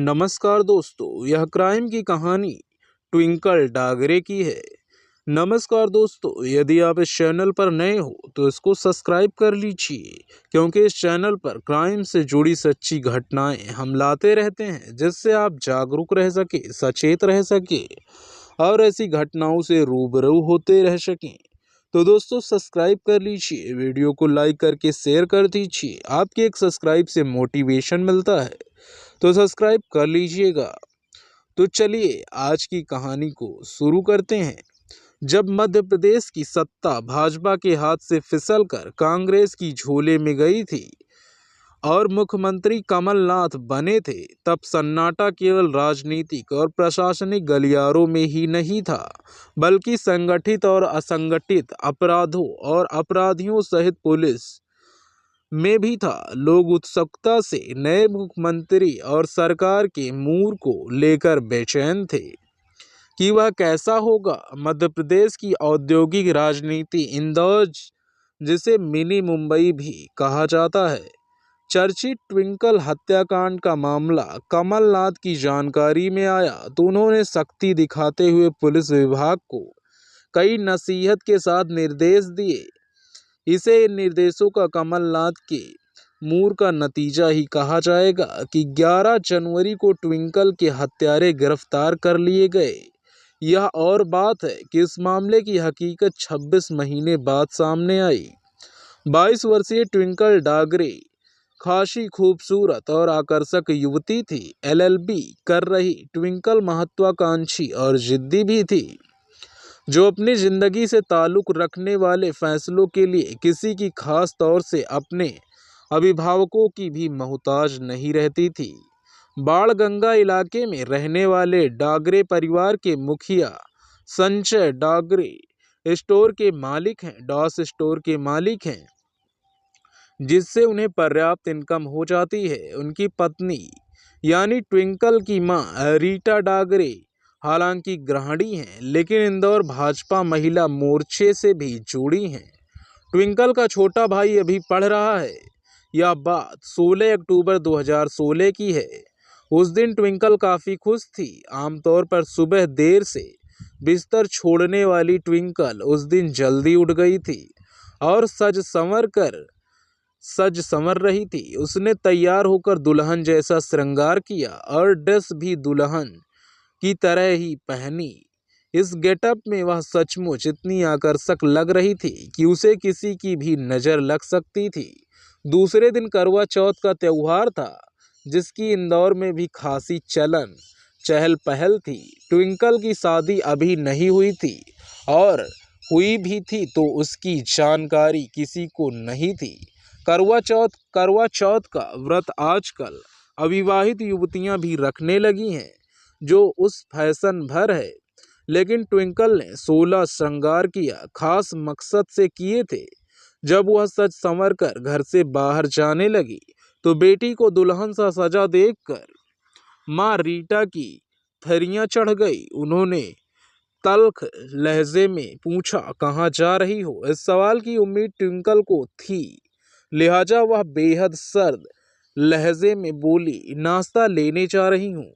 नमस्कार दोस्तों, यह क्राइम की कहानी ट्विंकल डागरे की है। नमस्कार दोस्तों, यदि आप इस चैनल पर नए हो तो इसको सब्सक्राइब कर लीजिए, क्योंकि इस चैनल पर क्राइम से जुड़ी सच्ची घटनाएं हम लाते रहते हैं, जिससे आप जागरूक रह सके, सचेत रह सके और ऐसी घटनाओं से रूबरू होते रह सकें। तो दोस्तों, सब्सक्राइब कर लीजिए, वीडियो को लाइक करके शेयर कर दीजिए। आपके एक सब्सक्राइब से मोटिवेशन मिलता है, तो सब्सक्राइब कर लीजिएगा। तो चलिए आज की कहानी को शुरू करते हैं। जब मध्य प्रदेश की सत्ता भाजपा के हाथ से फिसलकर कांग्रेस की झोले में गई थी और मुख्यमंत्री कमलनाथ बने थे, तब सन्नाटा केवल राजनीतिक और प्रशासनिक गलियारों में ही नहीं था, बल्कि संगठित और असंगठित अपराधों और अपराधियों सहित पुलिस में भी था। लोग उत्सुकता से नए मुख्यमंत्री और सरकार के मूड को लेकर बेचैन थे कि वह कैसा होगा। मध्य प्रदेश की औद्योगिक राजनीति, इंदौर जिसे मिनी मुंबई भी कहा जाता है, चर्चित ट्विंकल हत्याकांड का मामला कमलनाथ की जानकारी में आया तो उन्होंने सख्ती दिखाते हुए पुलिस विभाग को कई नसीहत के साथ निर्देश दिए। इसे इन निर्देशों का कमलनाथ के मूड का नतीजा ही कहा जाएगा कि 11 जनवरी को ट्विंकल के हत्यारे गिरफ्तार कर लिए गए। यह और बात है कि इस मामले की हकीकत 26 महीने बाद सामने आई। 22 वर्षीय ट्विंकल डागरे खासी खूबसूरत और आकर्षक युवती थी। LLB कर रही ट्विंकल महत्वाकांक्षी और जिद्दी भी थी, जो अपनी जिंदगी से ताल्लुक रखने वाले फैसलों के लिए किसी की खास तौर से अपने अभिभावकों की भी मोहताज नहीं रहती थी। बाणगंगा इलाके में रहने वाले डागरे परिवार के मुखिया संजय डागरे स्टोर के मालिक हैं, डॉस स्टोर के मालिक हैं, जिससे उन्हें पर्याप्त इनकम हो जाती है। उनकी पत्नी यानी ट्विंकल की मां रीटा डागरे हालांकि गृहिणी हैं, लेकिन इंदौर भाजपा महिला मोर्चे से भी जुड़ी हैं। ट्विंकल का छोटा भाई अभी पढ़ रहा है। यह बात 16 अक्टूबर 2016 की है। उस दिन ट्विंकल काफ़ी खुश थी। आमतौर पर सुबह देर से बिस्तर छोड़ने वाली ट्विंकल उस दिन जल्दी उठ गई थी और सज संवर रही थी। उसने तैयार होकर दुल्हन जैसा श्रृंगार किया और ड्रेस भी दुल्हन की तरह ही पहनी। इस गेटअप में वह सचमुच इतनी आकर्षक लग रही थी कि उसे किसी की भी नज़र लग सकती थी। दूसरे दिन करवा चौथ का त्यौहार था, जिसकी इंदौर में भी खासी चहल पहल थी। ट्विंकल की शादी अभी नहीं हुई थी और हुई भी थी तो उसकी जानकारी किसी को नहीं थी। करवा चौथ का व्रत आजकल अविवाहित युवतियां भी रखने लगी हैं, जो उस फैशन भर है, लेकिन ट्विंकल ने 16 श्रृंगार किया खास मकसद से किए थे। जब वह सज संवर कर घर से बाहर जाने लगी तो बेटी को दुल्हन सा सजा देखकर माँ रीटा की थरियां चढ़ गई। उन्होंने तल्ख लहजे में पूछा, कहाँ जा रही हो? इस सवाल की उम्मीद ट्विंकल को थी, लिहाजा वह बेहद सर्द लहजे में बोली, नाश्ता लेने जा रही हूँ।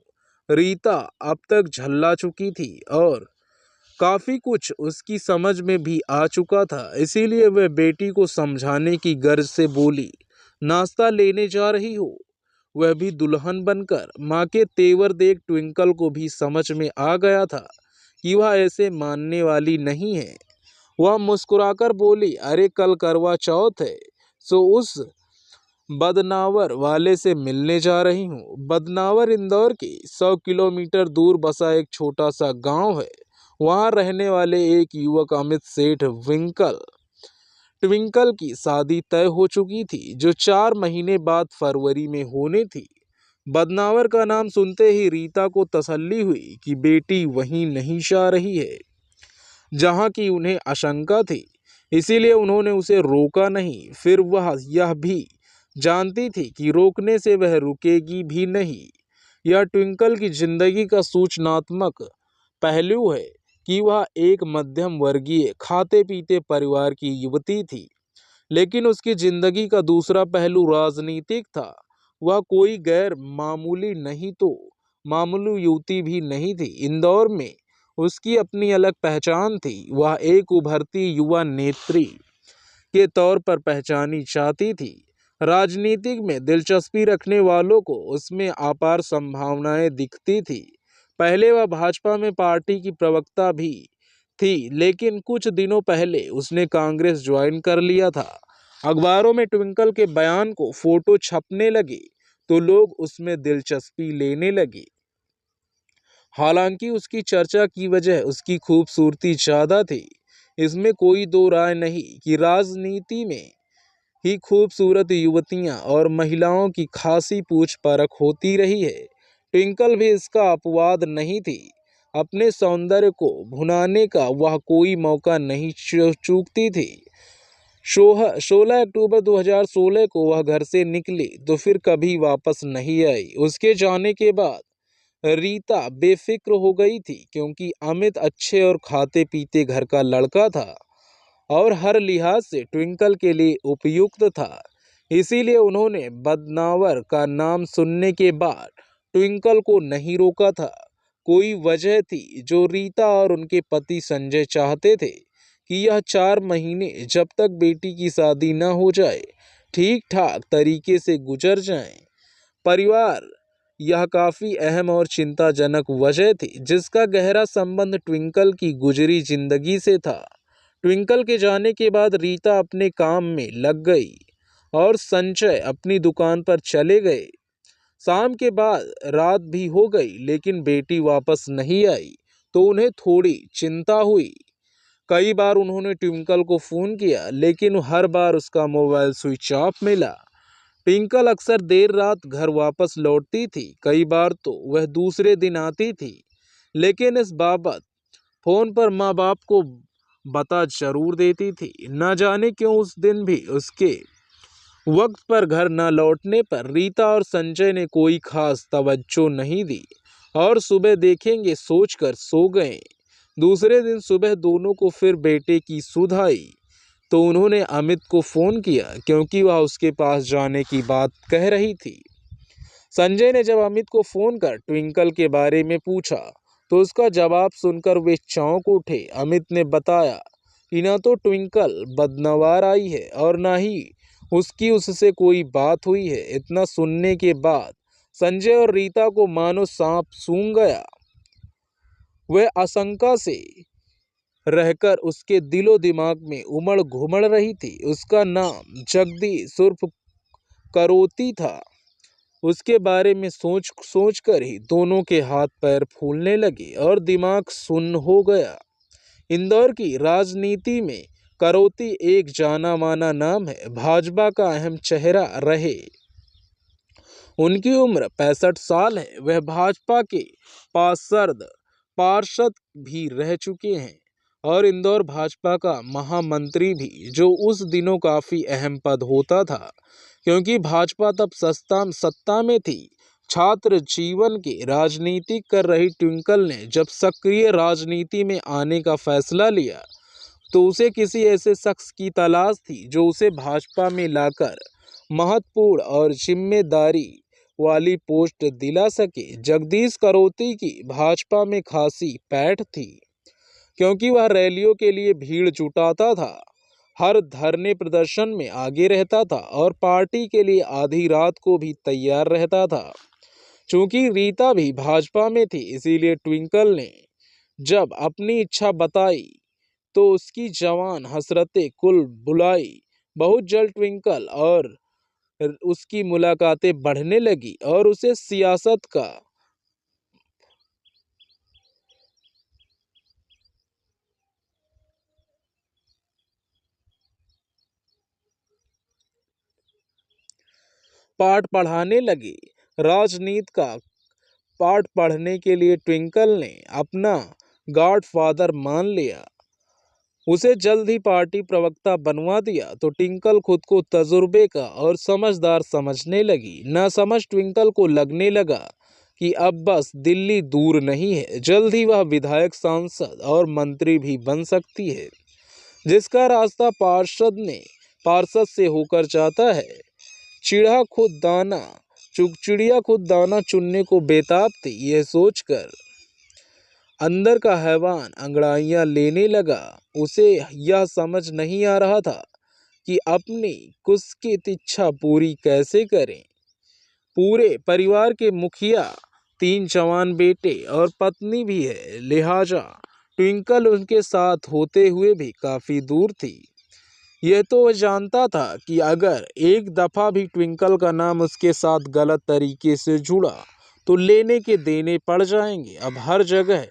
रीता अब तक झल्ला चुकी थी और काफ़ी कुछ उसकी समझ में भी आ चुका था, इसीलिए वह बेटी को समझाने की गर्ज से बोली, नाश्ता लेने जा रही हो? वह भी दुल्हन बनकर। माँ के तेवर देख ट्विंकल को भी समझ में आ गया था कि वह ऐसे मानने वाली नहीं है। वह मुस्कुराकर बोली, अरे कल करवा चौथ है, सो उस बदनावर वाले से मिलने जा रही हूँ। बदनावर इंदौर के 100 किलोमीटर दूर बसा एक छोटा सा गांव है। वहाँ रहने वाले एक युवक अमित सेठ ट्विंकल की शादी तय हो चुकी थी, जो 4 महीने बाद फरवरी में होनी थी। बदनावर का नाम सुनते ही रीता को तसल्ली हुई कि बेटी वहीं नहीं जा रही है जहाँ की उन्हें आशंका थी, इसीलिए उन्होंने उसे रोका नहीं। फिर वह यह भी जानती थी कि रोकने से वह रुकेगी भी नहीं। यह ट्विंकल की जिंदगी का सूचनात्मक पहलू है कि वह एक मध्यम वर्गीय खाते पीते परिवार की युवती थी, लेकिन उसकी जिंदगी का दूसरा पहलू राजनीतिक था। वह कोई गैर मामूली नहीं तो मामूली युवती भी नहीं थी। इंदौर में उसकी अपनी अलग पहचान थी। वह एक उभरती युवा नेत्री के तौर पर पहचानी जाती थी। राजनीति में दिलचस्पी रखने वालों को उसमें अपार संभावनाएं दिखती थी। पहले वह भाजपा में पार्टी की प्रवक्ता भी थी, लेकिन कुछ दिनों पहले उसने कांग्रेस ज्वाइन कर लिया था। अखबारों में ट्विंकल के बयान को फोटो छपने लगे तो लोग उसमें दिलचस्पी लेने लगे। हालांकि उसकी चर्चा की वजह उसकी खूबसूरती ज्यादा थी। इसमें कोई दो राय नहीं कि राजनीति में ही खूबसूरत युवतियां और महिलाओं की खासी पूछ परख होती रही है। ट्विंकल भी इसका अपवाद नहीं थी। अपने सौंदर्य को भुनाने का वह कोई मौका नहीं चूकती थी। 16 अक्टूबर 2016 को वह घर से निकली तो फिर कभी वापस नहीं आई। उसके जाने के बाद रीता बेफिक्र हो गई थी, क्योंकि अमित अच्छे और खाते पीते घर का लड़का था और हर लिहाज से ट्विंकल के लिए उपयुक्त था। इसीलिए उन्होंने बदनावर का नाम सुनने के बाद ट्विंकल को नहीं रोका था। कोई वजह थी जो रीता और उनके पति संजय चाहते थे कि यह 4 महीने जब तक बेटी की शादी न हो जाए ठीक ठाक तरीके से गुजर जाएं। परिवार यह काफी अहम और चिंताजनक वजह थी, जिसका गहरा संबंध ट्विंकल की गुजरी जिंदगी से था। ट्विंकल के जाने के बाद रीता अपने काम में लग गई और संजय अपनी दुकान पर चले गए। शाम के बाद रात भी हो गई, लेकिन बेटी वापस नहीं आई तो उन्हें थोड़ी चिंता हुई। कई बार उन्होंने ट्विंकल को फोन किया, लेकिन हर बार उसका मोबाइल स्विच ऑफ मिला। ट्विंकल अक्सर देर रात घर वापस लौटती थी। कई बार तो वह दूसरे दिन आती थी, लेकिन इस बाबत फोन पर माँ बाप को बता जरूर देती थी। न जाने क्यों उस दिन भी उसके वक्त पर घर न लौटने पर रीता और संजय ने कोई खास तवज्जो नहीं दी और सुबह देखेंगे सोचकर सो गए। दूसरे दिन सुबह दोनों को फिर बेटे की सुध आई तो उन्होंने अमित को फोन किया, क्योंकि वह उसके पास जाने की बात कह रही थी। संजय ने जब अमित को फोन कर ट्विंकल के बारे में पूछा तो उसका जवाब सुनकर वे चौंक उठे। अमित ने बताया कि न तो ट्विंकल बदनवार आई है और न ही उसकी उससे कोई बात हुई है। इतना सुनने के बाद संजय और रीता को मानो सांप सूंघ गया। वह आशंका से रहकर उसके दिलो दिमाग में उमड़ घुमड़ रही थी। उसका नाम जगदीश उर्फ करोती था। उसके बारे में सोच कर ही दोनों के हाथ पैर फूलने लगे और दिमाग सुन्न हो गया। इंदौर की राजनीति में करोती एक जाना माना नाम है। भाजपा का अहम चेहरा रहे। उनकी उम्र 65 साल है। वह भाजपा के पार्षद भी रह चुके हैं और इंदौर भाजपा का महामंत्री भी, जो उस दिनों काफी अहम पद होता था, क्योंकि भाजपा तब सत्ता में थी। छात्र जीवन के राजनीति कर रही ट्विंकल ने जब सक्रिय राजनीति में आने का फैसला लिया तो उसे किसी ऐसे शख्स की तलाश थी जो उसे भाजपा में लाकर महत्वपूर्ण और जिम्मेदारी वाली पोस्ट दिला सके। जगदीश करोती की भाजपा में खासी पैठ थी, क्योंकि वह रैलियों के लिए भीड़ जुटाता था, हर धरने प्रदर्शन में आगे रहता था और पार्टी के लिए आधी रात को भी तैयार रहता था। चूंकि रीता भी भाजपा में थी, इसीलिए ट्विंकल ने जब अपनी इच्छा बताई तो उसकी जवान हसरतें कुल बुलाई। बहुत जल्द ट्विंकल और उसकी मुलाकातें बढ़ने लगी और उसे सियासत का पाठ पढ़ाने लगे। राजनीति का पाठ पढ़ने के लिए ट्विंकल ने अपना गॉडफादर मान लिया। उसे जल्द ही पार्टी प्रवक्ता बनवा दिया तो ट्विंकल खुद को तजुर्बे का और समझदार समझने लगी। ना समझ ट्विंकल को लगने लगा कि अब बस दिल्ली दूर नहीं है, जल्द ही वह विधायक, सांसद और मंत्री भी बन सकती है, जिसका रास्ता पार्षद से होकर जाता है। चिढ़ा खुद दाना चिड़िया खुद दाना चुनने को बेताब थी। यह सोचकर अंदर का हैवान अंगड़ाइयां लेने लगा। उसे यह समझ नहीं आ रहा था कि अपनी कुत्सित इच्छा पूरी कैसे करें। पूरे परिवार के मुखिया, 3 जवान बेटे और पत्नी भी है, लिहाजा ट्विंकल उनके साथ होते हुए भी काफी दूर थी। यह तो वह जानता था कि अगर एक दफा भी ट्विंकल का नाम उसके साथ गलत तरीके से जुड़ा तो लेने के देने पड़ जाएंगे। अब हर जगह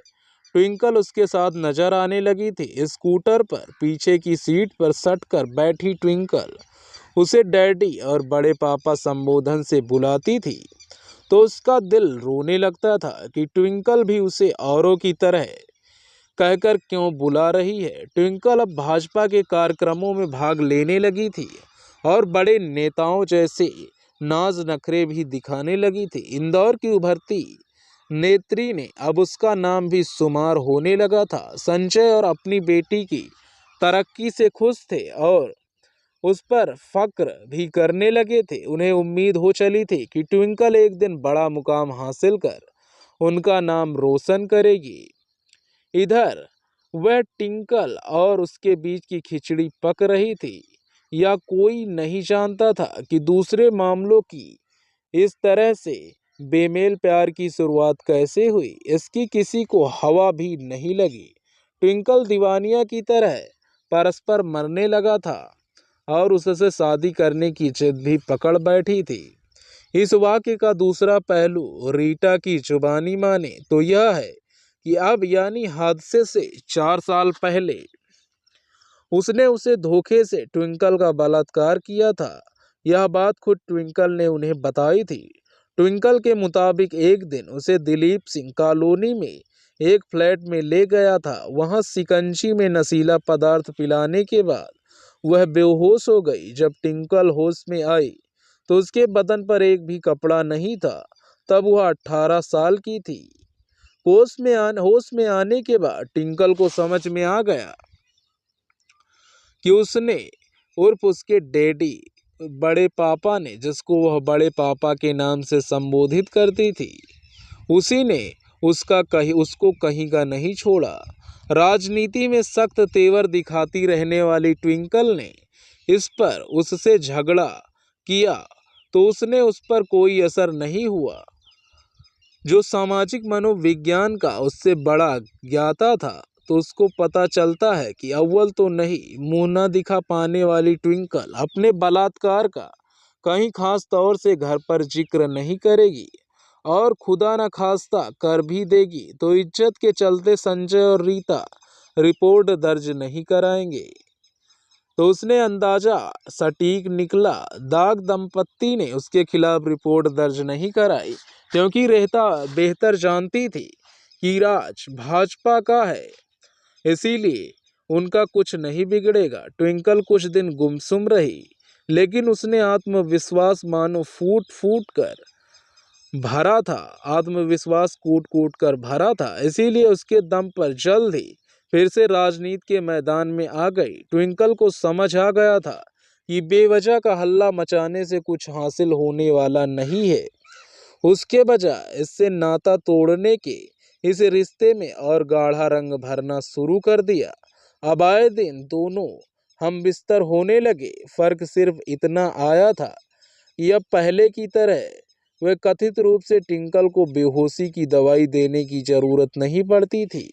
ट्विंकल उसके साथ नजर आने लगी थी। स्कूटर पर पीछे की सीट पर सटकर बैठी ट्विंकल उसे डैडी और बड़े पापा संबोधन से बुलाती थी तो उसका दिल रोने लगता था कि ट्विंकल भी उसे औरों की तरह कहकर क्यों बुला रही है। ट्विंकल अब भाजपा के कार्यक्रमों में भाग लेने लगी थी और बड़े नेताओं जैसे नाज नखरे भी दिखाने लगी थी। इंदौर की उभरती नेत्री ने अब उसका नाम भी शुमार होने लगा था। संजय और अपनी बेटी की तरक्की से खुश थे और उस पर फक्र भी करने लगे थे। उन्हें उम्मीद हो चली थी कि ट्विंकल एक दिन बड़ा मुकाम हासिल कर उनका नाम रोशन करेगी। इधर वह टिंकल और उसके बीच की खिचड़ी पक रही थी। या कोई नहीं जानता था कि दूसरे मामलों की इस तरह से बेमेल प्यार की शुरुआत कैसे हुई। इसकी किसी को हवा भी नहीं लगी। ट्विंकल दीवानिया की तरह परस्पर मरने लगा था और उससे शादी करने की जिद भी पकड़ बैठी थी। इस वाक्य का दूसरा पहलू रीटा की जुबानी माने तो यह है कि अब यानी हादसे से 4 साल पहले उसने उसे धोखे से ट्विंकल का बलात्कार किया था। यह बात खुद ट्विंकल ने उन्हें बताई थी। ट्विंकल के मुताबिक एक दिन उसे दिलीप सिंह कॉलोनी में एक फ्लैट में ले गया था। वहां शिकंजी में नशीला पदार्थ पिलाने के बाद वह बेहोश हो गई। जब ट्विंकल होश में आई तो उसके बदन पर एक भी कपड़ा नहीं था। तब वह 18 साल की थी। होश में आने के बाद ट्विंकल को समझ में आ गया कि उसने उर्फ उसके डैडी बड़े पापा ने, जिसको वह बड़े पापा के नाम से संबोधित करती थी, उसी ने उसको कहीं का नहीं छोड़ा। राजनीति में सख्त तेवर दिखाती रहने वाली ट्विंकल ने इस पर उससे झगड़ा किया तो उसने उस पर कोई असर नहीं हुआ। जो सामाजिक मनोविज्ञान का उससे बड़ा ज्ञाता था तो उसको पता चलता है कि अव्वल तो नहीं मुंह न दिखा पाने वाली ट्विंकल अपने बलात्कार का कहीं खास तौर से घर पर जिक्र नहीं करेगी और खुदा न खास्ता कर भी देगी तो इज्जत के चलते संजय और रीता रिपोर्ट दर्ज नहीं कराएंगे। तो उसने अंदाजा सटीक निकला। दाग दंपत्ति ने उसके खिलाफ रिपोर्ट दर्ज नहीं कराई क्योंकि रेहता बेहतर जानती थी कि राज भाजपा का है, इसीलिए उनका कुछ नहीं बिगड़ेगा। ट्विंकल कुछ दिन गुमसुम रही लेकिन उसने आत्मविश्वास मानो फूट फूट कर भरा था। आत्मविश्वास कूट कूट कर भरा था, इसीलिए उसके दम पर जल्द ही फिर से राजनीति के मैदान में आ गई। ट्विंकल को समझ आ गया था कि बेवजह का हल्ला मचाने से कुछ हासिल होने वाला नहीं है। उसके बजाय इससे नाता तोड़ने के इस रिश्ते में और गाढ़ा रंग भरना शुरू कर दिया। अब आए दिन दोनों हम बिस्तर होने लगे। फर्क सिर्फ इतना आया था कि अब पहले की तरह वह कथित रूप से ट्विंकल को बेहोशी की दवाई देने की जरूरत नहीं पड़ती थी।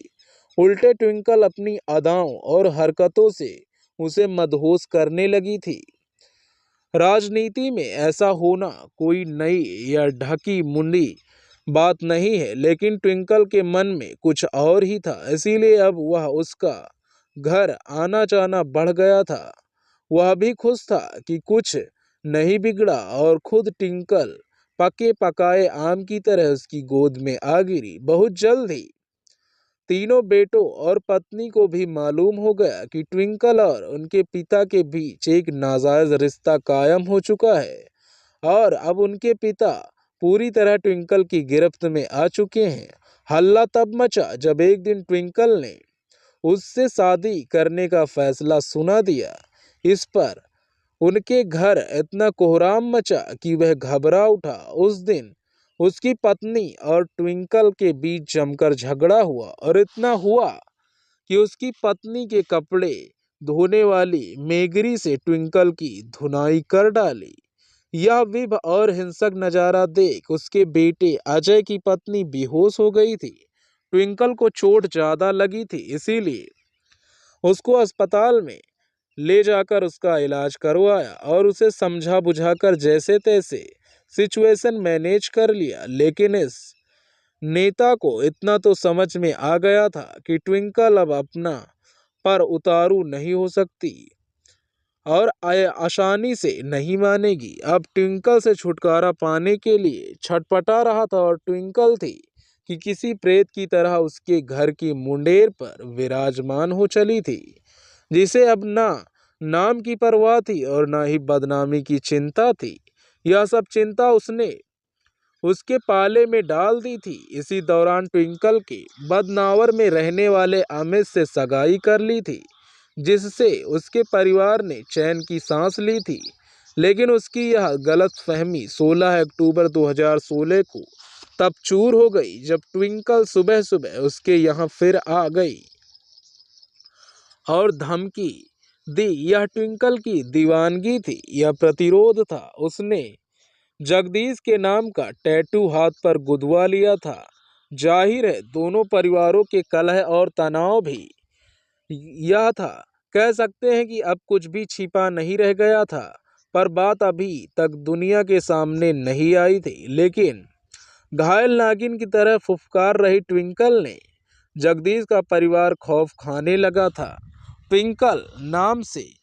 उल्टे ट्विंकल अपनी अदाओं और हरकतों से उसे मदहोश करने लगी थी। राजनीति में ऐसा होना कोई नई या ढकी मुंडी बात नहीं है, लेकिन ट्विंकल के मन में कुछ और ही था, इसीलिए अब वह उसका घर आना जाना बढ़ गया था। वह भी खुश था कि कुछ नहीं बिगड़ा और खुद ट्विंकल पके पकाए आम की तरह उसकी गोद में आ गिरी। बहुत जल्द ही तीनों बेटों और पत्नी को भी मालूम हो गया कि ट्विंकल और उनके पिता के बीच एक नाजायज रिश्ता कायम हो चुका है और अब उनके पिता पूरी तरह ट्विंकल की गिरफ्त में आ चुके हैं। हल्ला तब मचा जब एक दिन ट्विंकल ने उससे शादी करने का फैसला सुना दिया। इस पर उनके घर इतना कोहराम मचा कि वह घबरा उठा। उस दिन उसकी पत्नी और ट्विंकल के बीच जमकर झगड़ा हुआ और इतना हुआ कि उसकी पत्नी के कपड़े धोने वाली मेगरी से ट्विंकल की धुनाई कर डाली। यह विभ और हिंसक नजारा देख उसके बेटे अजय की पत्नी बेहोश हो गई थी। ट्विंकल को चोट ज्यादा लगी थी, इसीलिए उसको अस्पताल में ले जाकर उसका इलाज करवाया और उसे समझा बुझाकर जैसे तैसे सिचुएशन मैनेज कर लिया। लेकिन इस नेता को इतना तो समझ में आ गया था कि ट्विंकल अब अपना पर उतारू नहीं हो सकती और आसानी से नहीं मानेगी। अब ट्विंकल से छुटकारा पाने के लिए छटपटा रहा था और ट्विंकल थी कि किसी प्रेत की तरह उसके घर की मुंडेर पर विराजमान हो चली थी, जिसे अब ना नाम की परवाह थी और ना ही बदनामी की चिंता थी। यह सब चिंता उसने उसके पाले में डाल दी थी। इसी दौरान ट्विंकल के बदनावर में रहने वाले अमित से सगाई कर ली थी, जिससे उसके परिवार ने चैन की सांस ली थी। लेकिन उसकी यह गलतफहमी 16 अक्टूबर 2016 को तब चूर हो गई जब ट्विंकल सुबह सुबह उसके यहाँ फिर आ गई और धमकी दी। यह ट्विंकल की दीवानगी थी, यह प्रतिरोध था। उसने जगदीश के नाम का टैटू हाथ पर गुदवा लिया था। जाहिर है दोनों परिवारों के कलह और तनाव भी यह था। कह सकते हैं कि अब कुछ भी छिपा नहीं रह गया था, पर बात अभी तक दुनिया के सामने नहीं आई थी। लेकिन घायल नागिन की तरह फुफकार रही ट्विंकल ने जगदीश का परिवार खौफ खाने लगा था। ट्विंकल नाम से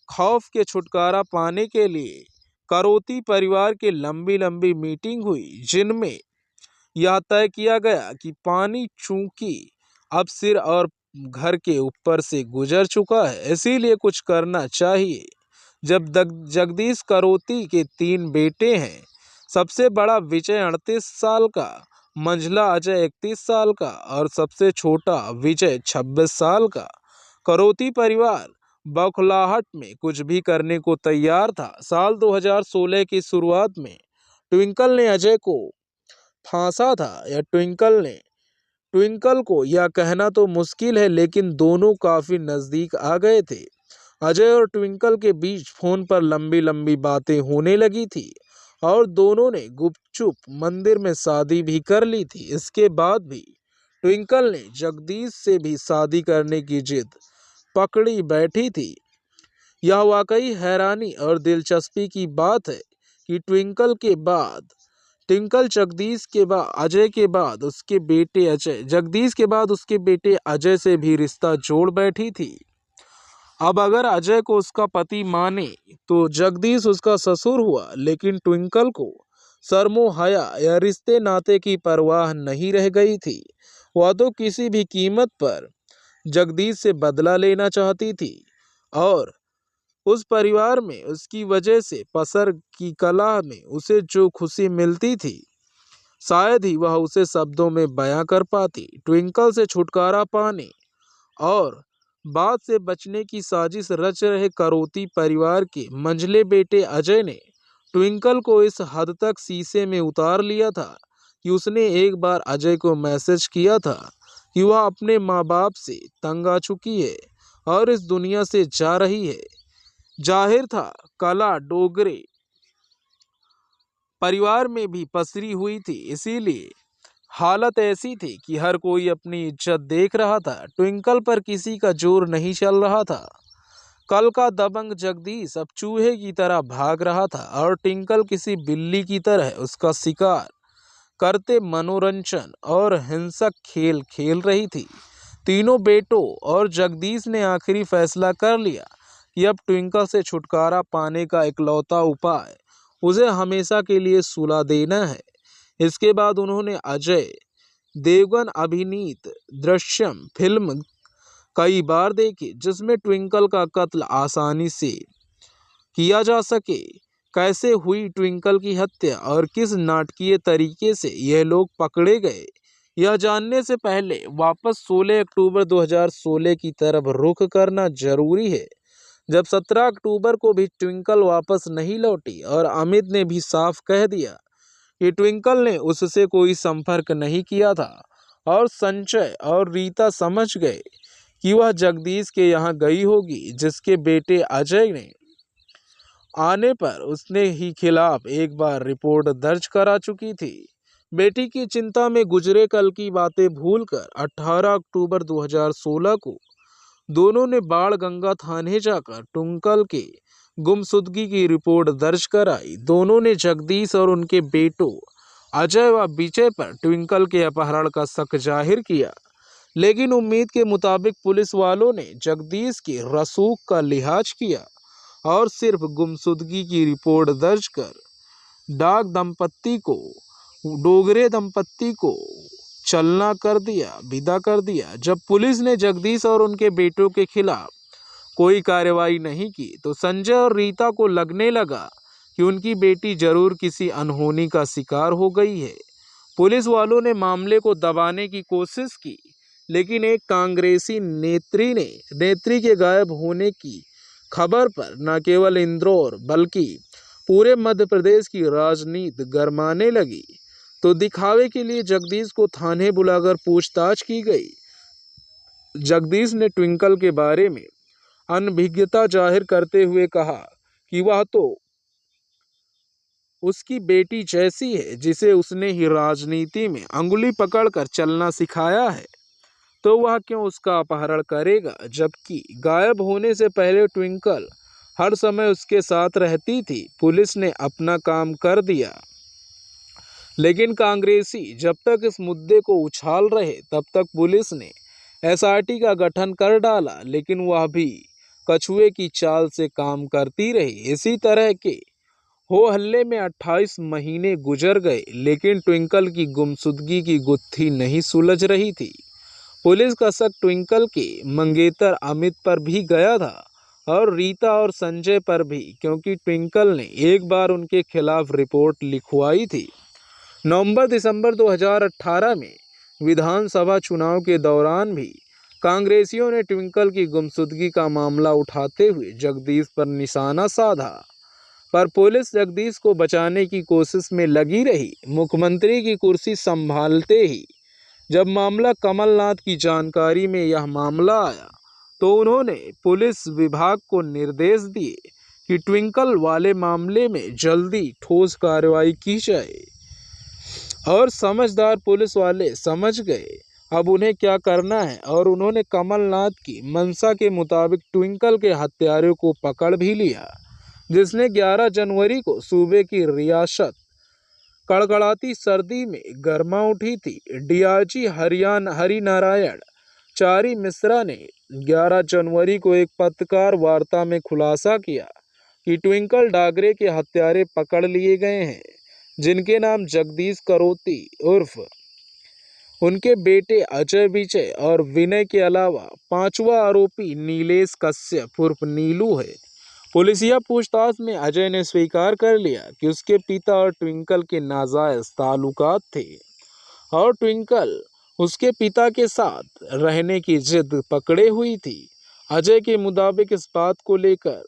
खौफ के छुटकारा पाने के लिए करोती परिवार की लंबी लंबी मीटिंग हुई, जिनमें यह तय किया गया कि पानी चूंकि अब सिर और घर के ऊपर से गुजर चुका है, इसीलिए कुछ करना चाहिए। जब जगदीश करोती के 3 बेटे हैं, सबसे बड़ा विजय 38 साल का, मंझला अजय 31 साल का और सबसे छोटा विजय 26 साल का। करोती परिवार बौखलाहट में कुछ भी करने को तैयार था। साल 2016 की शुरुआत में ट्विंकल ने अजय को फांसा था या ट्विंकल को यह कहना तो मुश्किल है, लेकिन दोनों काफी नजदीक आ गए थे। अजय और ट्विंकल के बीच फोन पर लंबी लंबी बातें होने लगी थी और दोनों ने गुपचुप मंदिर में शादी भी कर ली थी। इसके बाद भी ट्विंकल ने जगदीश से भी शादी करने की जिद पकड़ी बैठी थी। यह वाकई हैरानी और दिलचस्पी की बात है कि ट्विंकल जगदीश के बाद अजय के बाद उसके बेटे अजय जगदीश के बाद उसके बेटे अजय से भी रिश्ता जोड़ बैठी थी। अब अगर अजय को उसका पति माने तो जगदीश उसका ससुर हुआ, लेकिन ट्विंकल को शर्मो हया या रिश्ते नाते की परवाह नहीं रह गई थी। वह तो किसी भी कीमत पर जगदीश से बदला लेना चाहती थी और उस परिवार में उसकी वजह से पसर की कला में उसे जो खुशी मिलती थी, शायद ही वह उसे शब्दों में बयां कर पाती। ट्विंकल से छुटकारा पाने और बात से बचने की साजिश रच रहे करोती परिवार के मंझले बेटे अजय ने ट्विंकल को इस हद तक शीशे में उतार लिया था कि उसने एक बार अजय को मैसेज किया था कि वह अपने माँ बाप से तंग आ चुकी है और इस दुनिया से जा रही है। जाहिर था कला डोगरे परिवार में भी पसरी हुई थी, इसीलिए हालत ऐसी थी कि हर कोई अपनी इज्जत देख रहा था। ट्विंकल पर किसी का जोर नहीं चल रहा था। कल का दबंग जगदीश अब चूहे की तरह भाग रहा था और ट्विंकल किसी बिल्ली की तरह उसका शिकार करते मनोरंजन और हिंसक खेल खेल रही थी। तीनों बेटों और जगदीश ने आखिरी फैसला कर लिया कि अब ट्विंकल से छुटकारा पाने का इकलौता उपाय उसे हमेशा के लिए सुला देना है। इसके बाद उन्होंने अजय देवगन अभिनीत दृश्यम फिल्म कई बार देखी, जिसमें ट्विंकल का कत्ल आसानी से किया जा सके। कैसे हुई ट्विंकल की हत्या और किस नाटकीय तरीके से यह लोग पकड़े गए, यह जानने से पहले वापस 16 अक्टूबर 2016 की तरफ रुख करना जरूरी है, जब 17 अक्टूबर को भी ट्विंकल वापस नहीं लौटी और अमित ने भी साफ कह दिया कि ट्विंकल ने उससे कोई संपर्क नहीं किया था और संजय और रीता समझ गए कि वह जगदीश के यहाँ गई होगी, जिसके बेटे अजय ने आने पर उसने ही खिलाफ एक बार रिपोर्ट दर्ज करा चुकी थी। बेटी की चिंता में गुजरे कल की बातें भूलकर 18 अक्टूबर 2016 को दोनों ने बाण गंगा थाने जाकर ट्विंकल के गुमशुदगी की रिपोर्ट दर्ज कराई। दोनों ने जगदीश और उनके बेटों अजय व विजय पर ट्विंकल के अपहरण का शक जाहिर किया, लेकिन उम्मीद के मुताबिक पुलिस वालों ने जगदीश के रसूख का लिहाज किया और सिर्फ गुमशुदगी की रिपोर्ट दर्ज कर डोगरे दंपत्ति को चलना कर दिया, विदा कर दिया। जब पुलिस ने जगदीश और उनके बेटों के खिलाफ कोई कार्रवाई नहीं की तो संजय और रीता को लगने लगा कि उनकी बेटी जरूर किसी अनहोनी का शिकार हो गई है। पुलिस वालों ने मामले को दबाने की कोशिश की, लेकिन एक कांग्रेसी नेत्री के गायब होने की खबर पर न केवल इंदौर बल्कि पूरे मध्य प्रदेश की राजनीति गरमाने लगी। तो दिखावे के लिए जगदीश को थाने बुलाकर पूछताछ की गई। जगदीश ने ट्विंकल के बारे में अनभिज्ञता जाहिर करते हुए कहा कि वह तो उसकी बेटी जैसी है, जिसे उसने ही राजनीति में अंगुली पकड़कर चलना सिखाया है, तो वह क्यों उसका अपहरण करेगा, जबकि गायब होने से पहले ट्विंकल हर समय उसके साथ रहती थी। पुलिस ने अपना काम कर दिया, लेकिन कांग्रेसी जब तक इस मुद्दे को उछाल रहे तब तक पुलिस ने एसआईटी का गठन कर डाला, लेकिन वह भी कछुए की चाल से काम करती रही। इसी तरह के हो हल्ले में 28 महीने गुजर गए, लेकिन ट्विंकल की गुमशुदगी की गुत्थी नहीं सुलझ रही थी। पुलिस का शक ट्विंकल के मंगेतर अमित पर भी गया था और रीता और संजय पर भी, क्योंकि ट्विंकल ने एक बार उनके खिलाफ रिपोर्ट लिखवाई थी। नवंबर-दिसंबर 2018 में विधानसभा चुनाव के दौरान भी कांग्रेसियों ने ट्विंकल की गुमशुदगी का मामला उठाते हुए जगदीश पर निशाना साधा, पर पुलिस जगदीश को बचाने की कोशिश में लगी रही। मुख्यमंत्री की कुर्सी संभालते ही जब मामला कमलनाथ की जानकारी में यह मामला आया तो उन्होंने पुलिस विभाग को निर्देश दिए कि ट्विंकल वाले मामले में जल्दी ठोस कार्रवाई की जाए, और समझदार पुलिस वाले समझ गए अब उन्हें क्या करना है, और उन्होंने कमलनाथ की मंशा के मुताबिक ट्विंकल के हत्यारों को पकड़ भी लिया, जिसने 11 जनवरी को सूबे की रियासत कड़कड़ाती सर्दी में गर्मा उठी थी। डीआईजी हरिनारायण चारी मिश्रा ने 11 जनवरी को एक पत्रकार वार्ता में खुलासा किया कि ट्विंकल डागरे के हत्यारे पकड़ लिए गए हैं, जिनके नाम जगदीश करोती उर्फ उनके बेटे अजय विजय और विनय के अलावा पांचवा आरोपी नीलेश कश्यप उर्फ नीलू है। पुलिसिया पूछताछ में अजय ने स्वीकार कर लिया कि उसके पिता और ट्विंकल के नाजायज ताल्लुकात थे और ट्विंकल उसके पिता के साथ रहने की जिद पकड़े हुई थी। अजय के मुताबिक इस बात को लेकर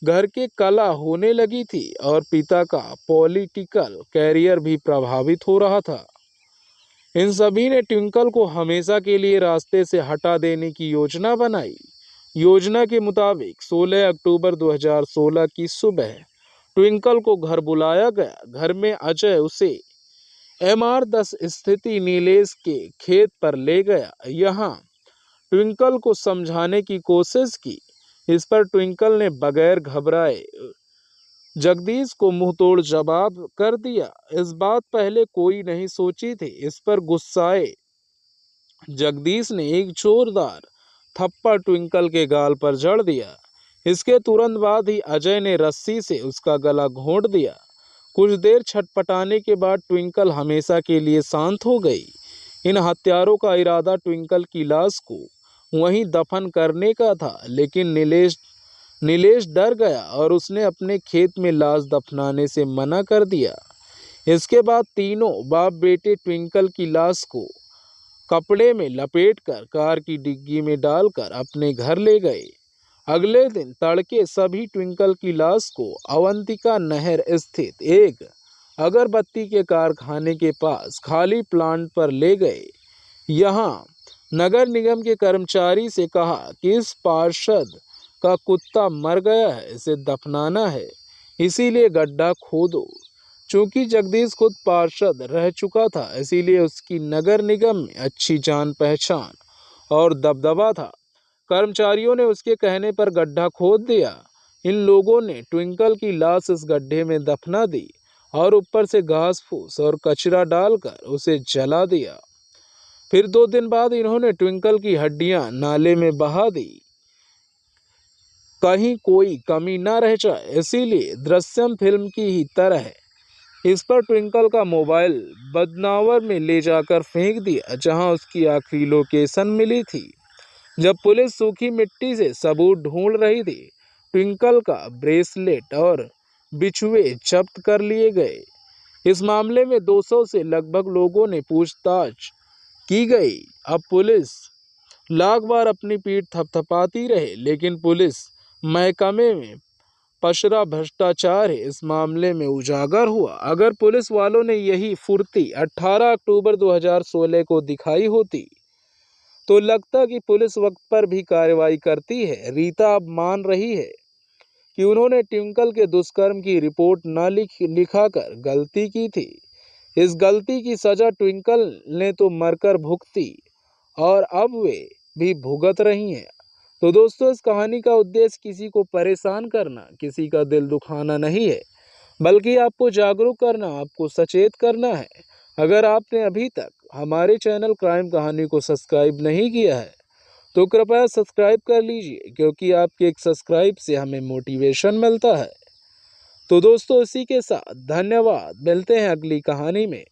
घर के कला होने लगी थी और पिता का पॉलिटिकल कैरियर भी प्रभावित हो रहा था। इन सभी ने ट्विंकल को हमेशा के लिए रास्ते से हटा देने की योजना बनाई। योजना के मुताबिक 16 अक्टूबर 2016 की सुबह ट्विंकल को घर बुलाया गया। घर में अजय उसे MR10 स्थिति नीलेश के खेत पर ले गया। यहाँ ट्विंकल को समझाने की कोशिश की। इस पर ट्विंकल ने बगैर घबराए जगदीश को मुंहतोड़ जवाब कर दिया। इस बात पहले कोई नहीं सोची थी। इस पर गुस्साए जगदीश ने एक जोरदार थप्पड़ ट्विंकल के गाल पर जड़ दिया। इसके तुरंत बाद ही अजय ने रस्सी से उसका गला घोंट दिया। कुछ देर छटपटाने के बाद ट्विंकल हमेशा के लिए शांत हो गई। इन हत्यारों का इरादा ट्विंकल की लाश को वहीं दफन करने का था, लेकिन नीलेश डर गया और उसने अपने खेत में लाश दफनाने से मना कर दिया। इसके बाद तीनों बाप बेटे ट्विंकल की लाश को कपड़े में लपेटकर कार की डिग्गी में डालकर अपने घर ले गए। अगले दिन तड़के सभी ट्विंकल की लाश को अवंतिका नहर स्थित एक अगरबत्ती के कारखाने के पास खाली प्लांट पर ले गए। यहाँ नगर निगम के कर्मचारी से कहा कि इस पार्षद का कुत्ता मर गया है, इसे दफनाना है, इसीलिए गड्ढा खोदो। चूंकि जगदीश खुद पार्षद रह चुका था, इसीलिए उसकी नगर निगम में अच्छी जान पहचान और दबदबा था। कर्मचारियों ने उसके कहने पर गड्ढा खोद दिया। इन लोगों ने ट्विंकल की लाश इस गड्ढे में दफना दी और ऊपर से घास फूस और कचरा डालकर उसे जला दिया। फिर 2 दिन बाद इन्होंने ट्विंकल की हड्डियां नाले में बहा दी, कहीं कोई कमी न रह जाए, इसीलिए दृश्यम फिल्म की ही तरह है। इस पर ट्विंकल का मोबाइल बदनावर में ले जाकर फेंक दिया, जहां उसकी आखिरी लोकेशन मिली थी। जब पुलिस सूखी मिट्टी से सबूत ढूंढ रही थी, ट्विंकल का ब्रेसलेट और बिछुए जब्त कर लिए गए। इस मामले में 200 से लगभग लोगों ने पूछताछ की गई। अब पुलिस लाख बार अपनी पीठ थपथपाती रहे, लेकिन पुलिस महकमे में पसरा भ्रष्टाचार है, इस मामले में उजागर हुआ। अगर पुलिस वालों ने यही फुर्ती 18 अक्टूबर 2016 को दिखाई होती तो लगता कि पुलिस वक्त पर भी कार्रवाई करती है। रीता अब मान रही है कि उन्होंने ट्विंकल के दुष्कर्म की रिपोर्ट न लिखाकर गलती की थी। इस गलती की सजा ट्विंकल ने तो मरकर भुगती और अब वे भी भुगत रही हैं। तो दोस्तों, इस कहानी का उद्देश्य किसी को परेशान करना, किसी का दिल दुखाना नहीं है, बल्कि आपको जागरूक करना, आपको सचेत करना है। अगर आपने अभी तक हमारे चैनल क्राइम कहानी को सब्सक्राइब नहीं किया है तो कृपया सब्सक्राइब कर लीजिए, क्योंकि आपके एक सब्सक्राइब से हमें मोटिवेशन मिलता है। तो दोस्तों, इसी के साथ धन्यवाद। मिलते हैं अगली कहानी में।